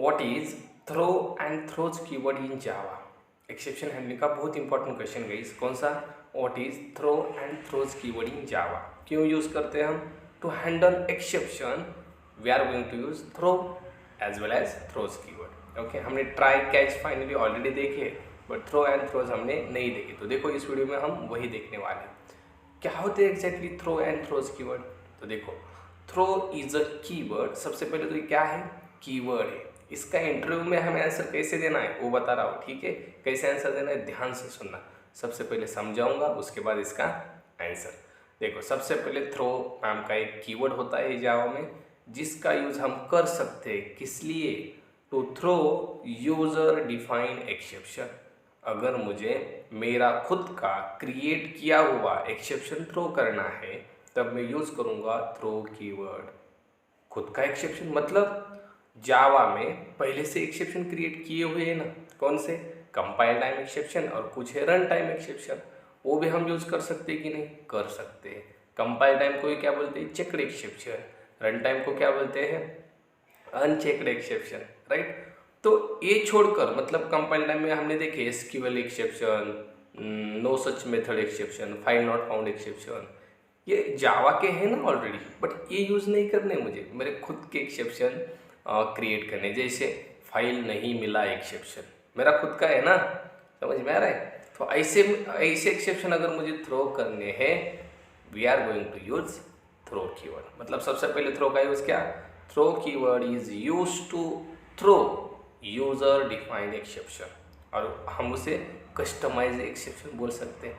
What is throw and throws keyword in Java. Exception handling का बहुत important question guys. कौन सा? व्हाट is throw and throws keyword इन जावा। क्यों यूज करते हैं हम? To handle exception we are going to use throw as well as throws keyword. Okay, हमने ट्राई कैच फाइनली ऑलरेडी देखे, बट थ्रो एंड थ्रोज हमने नहीं देखे। तो देखो इस वीडियो में हम वही देखने वाले हैं। क्या होते हैं exactly throw and throws keyword? तो देखो, थ्रो इज अ कीवर्ड। सबसे पहले तो ये क्या है? कीवर्ड है। इसका इंटरव्यू में हमें आंसर कैसे देना है वो बता रहा हूँ, ठीक है? कैसे आंसर देना है ध्यान से सुनना। सबसे पहले समझाऊंगा, उसके बाद इसका आंसर। देखो, सबसे पहले थ्रो नाम का एक कीवर्ड होता है जावा में, जिसका यूज हम कर सकते हैं किस लिए? To throw user define exception. अगर मुझे मेरा खुद का क्रिएट किया हुआ एक्सेप्शन थ्रो करना है तब मैं यूज करूंगा थ्रो कीवर्ड। खुद का एक्सेप्शन मतलब जावा में पहले से एक्सेप्शन क्रिएट किए हुए हैं ना। कौन से? कंपाइल टाइम एक्सेप्शन और कुछ है रन टाइम एक्सेप्शन। वो भी हम यूज कर सकते हैं कि नहीं? कर सकते हैं। कंपाइल टाइम को क्या बोलते हैं? Checked exception. रन टाइम को क्या बोलते हैं? Unchecked exception, right? तो ये छोड़कर मतलब कंपाइल टाइम में हमने देखे SQL exception, no such method exception, file not found exception, ये जावा के हैं ना ऑलरेडी, बट ये यूज़ नहीं करने मुझे। मेरे खुद के एक्सेप्शन क्रिएट करने, जैसे फाइल नहीं मिला एक्सेप्शन मेरा खुद का है ना, समझ में आ रहा है? तो ऐसे एक्सेप्शन अगर मुझे थ्रो करने हैं we are going to use throw keyword. मतलब सबसे पहले थ्रो का यूज क्या? Throw keyword is use to throw user defined exception, और हम उसे कस्टमाइज एक्सेप्शन बोल सकते हैं।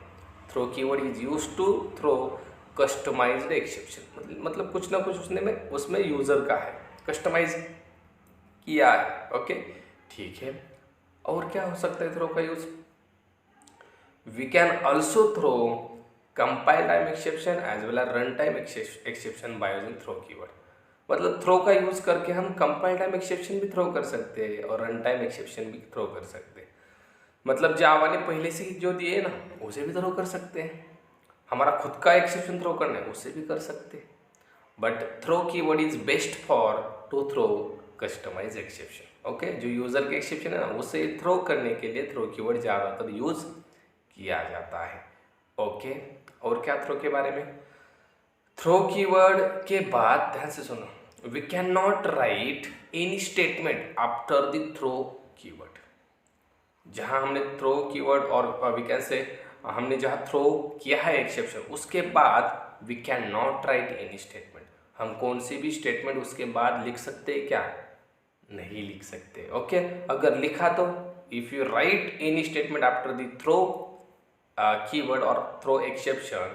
Throw keyword is use to throw customized exception, मतलब कुछ ना कुछ उसमें यूजर का है, कस्टमाइज किया है। ओके, ठीक है। और क्या हो सकता है थ्रो का use? We can also throw compile time exception as well as run time exception by using throw keyword. मतलब थ्रो का यूज करके हम कंपाइल टाइम एक्सेप्शन भी थ्रो कर सकते हैं और रन टाइम एक्सेप्शन भी थ्रो कर सकते हैं। मतलब जावा ने पहले से जो दिए ना उसे भी थ्रो कर सकते हैं, हमारा खुद का एक्सेप्शन थ्रो करना है उससे भी कर सकते हैं। But throw keyword is best for to throw customize exception. Okay, जो यूजर के एक्सेप्शन है ना उसे थ्रो करने के लिए थ्रो कीवर्ड ज़्यादातर यूज किया जाता है। ओके, और क्या थ्रो के बारे में? थ्रो कीवर्ड के बाद ध्यान से सुनो, we can not write any statement after the throw keyword. जहां हमने थ्रो कीवर्ड और वी कैन से हमने जहां थ्रो किया है एक्सेप्शन उसके बाद we can not write any statement. हम कौन सी भी स्टेटमेंट उसके बाद लिख सकते हैं क्या? नहीं लिख सकते। ओके, अगर लिखा तो if you write any statement after the throw keyword और throw exception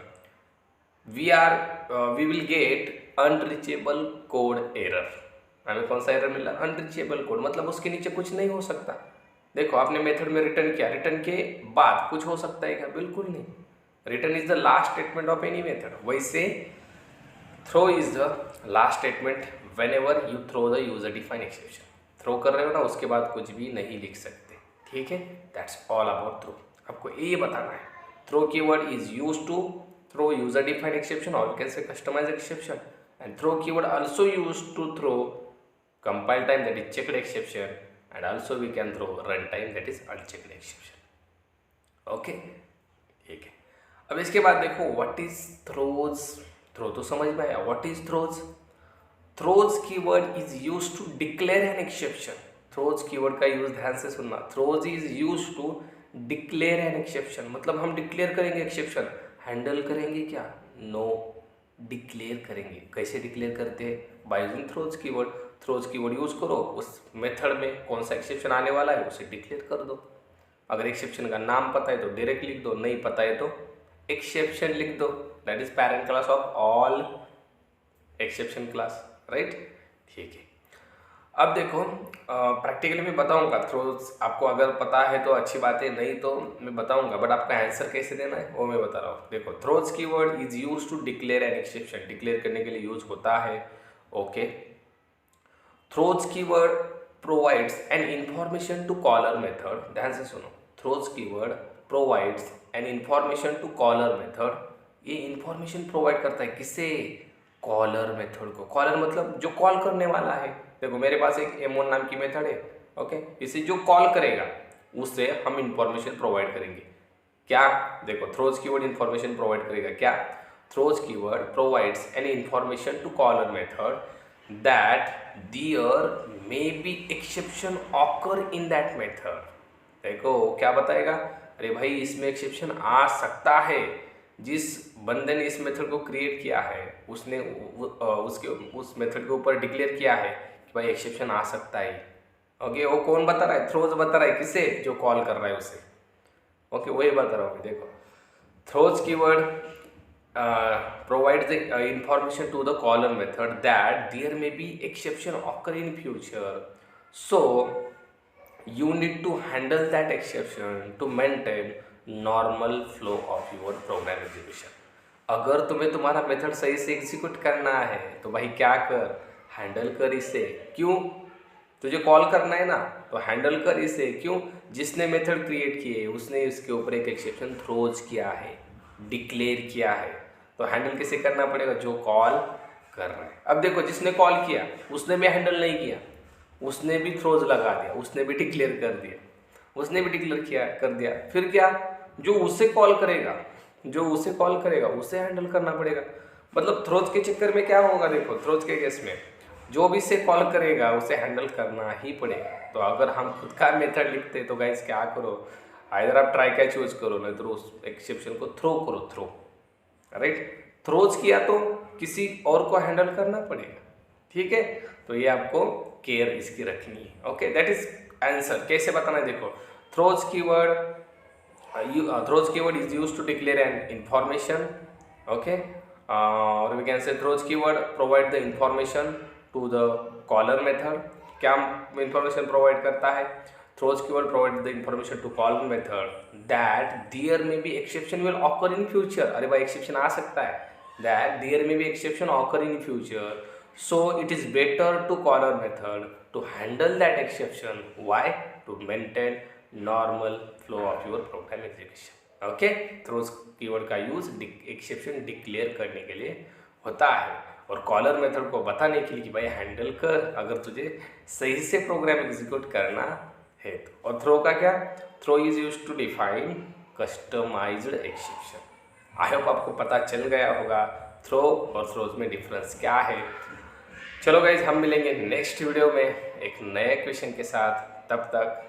we will get unreachable code error. हमें कौन सा एरर मिला? अनरीचेबल कोड, मतलब उसके नीचे कुछ नहीं हो सकता। देखो, आपने मेथड में रिटर्न किया, रिटर्न के बाद कुछ हो सकता है क्या? बिल्कुल नहीं। Return is the last statement of any method. वैसे throw is the last statement whenever you throw the user define exception. Throw कर रहे हो ना उसके बाद कुछ भी नहीं लिख सकते, ठीक है? That's all about throw. आपको ये बताना है throw keyword is use to throw user define exception और कैसे customize exception, and throw keyword also use to throw compile time that is checked exception, and also we can throw run time that is unchecked exception. Okay, ठीक है। अब इसके बाद देखो what is throws. Throw तो समझ में आया। What is throws? Throws keyword is use to declare an exception. Throws keyword का यूज ध्यान से सुनना। Throws is use to declare an exception, मतलब हम डिक्लेयर करेंगे एक्सेप्शन, हैंडल करेंगे क्या? नो, डिक्लेयर करेंगे। कैसे डिक्लेयर करते हैं? By using throws keyword. Throws keyword use करो, उस मेथड में कौन सा एक्सेप्शन आने वाला है उसे डिक्लेयर कर दो। अगर एक्सेप्शन का नाम पता है तो डायरेक्ट लिख दो, नहीं पता है तो एक्सेप्शन लिख दो। That is parent class of all exception class, right? ठीक है। अब देखो प्रैक्टिकली मैं बताऊंगा थ्रोज। आपको अगर पता है तो अच्छी बात है, नहीं तो मैं बताऊंगा, बट आपका आंसर कैसे देना है वो मैं बता रहा हूँ। देखो, throws keyword is use to declare an exception. Declare करने के लिए यूज होता है। Okay, throws keyword provides an information to caller method. ध्यान से सुनो, throws keyword provides an information to caller method. ये इंफॉर्मेशन प्रोवाइड करता है किसे? कॉलर मेथड को। कॉलर मतलब जो कॉल करने वाला है, देखो मेरे पास एक m1 नाम की मेथड है, ओके, इसे जो कॉल करेगा उससे हम इंफॉर्मेशन प्रोवाइड करेंगे। क्या? देखो थ्रोज कीवर्ड इंफॉर्मेशन प्रोवाइड करेगा। क्या? Throws keyword provides any information to caller method that there may be exception occur in that method. देखो क्या बताएगा, अरे भाई इसमें एक्सेप्शन आ सकता है। जिस बंदे ने इस मेथड को क्रिएट किया है उसने उस मेथड के ऊपर डिक्लेयर किया है कि भाई एक्सेप्शन आ सकता है। ओके, वो कौन बता रहा है? थ्रोज बता रहा है। किसे? जो कॉल कर रहा है उसे। ओके, वही बता रहा हूँ। देखो throws keyword provides the information to the caller method that there may be exception occur in future, so you need to handle that exception to maintain normal flow of your program execution। अगर तुम्हें तुम्हारा method सही से execute करना है तो भाई क्या कर, हैंडल कर इसे। क्यों? तुझे कॉल करना है ना, तो हैंडल कर इसे। क्यों? जिसने मेथड क्रिएट किए उसने इसके ऊपर एक एक्सेप्शन थ्रोज किया है, डिक्लेयर किया है, तो हैंडल किसे करना पड़ेगा? जो कॉल कर रहा है। अब देखो जिसने कॉल किया उसने भी हैंडल नहीं किया, उसने भी थ्रोज लगा दिया, उसने भी डिक्लेयर कर दिया, उसने भी डिक्लेयर किया कर दिया। फिर क्या? जो उसे कॉल करेगा उसे हैंडल करना पड़ेगा। मतलब थ्रोज के चक्कर में क्या होगा, देखो थ्रोज के केस में जो भी से कॉल करेगा उसे हैंडल करना ही पड़ेगा। तो अगर हम खुद का मेथड लिखते तो गाइस क्या करो, आइदर आप ट्राई कैच यूज करो, नहीं तो उस एक्सेप्शन को थ्रो करो, थ्रो। राइट, थ्रोज किया तो किसी और को हैंडल करना पड़ेगा। ठीक है, तो ये आपको केयर इसकी रखनी है। Okay, that is answer. कैसे बताना है? देखो throws keyword is used to declare an information. Okay, और we can say throws keyword provide the information to the caller method. क्या इंफॉर्मेशन प्रोवाइड करता है? Throws keyword provide the information to caller method that there may be exception will occur in future. अरे भाई exception आ सकता है। That there may be exception occur in future, so it is better to caller method to handle that exception. Why? To maintain normal flow of your program execution. Okay, throws keyword का use exception declare करने के लिए होता है और collar method को बताने के लिए कि भाई हैंडल कर अगर तुझे सही से प्रोग्राम एग्जीक्यूट करना है तो। और थ्रो का क्या? Throw is use to define customized exception. I hope आपको पता चल गया होगा थ्रो और थ्रोज में डिफरेंस क्या है। चलो गाइज, हम मिलेंगे नेक्स्ट वीडियो में एक नए क्वेश्चन के साथ। तब तक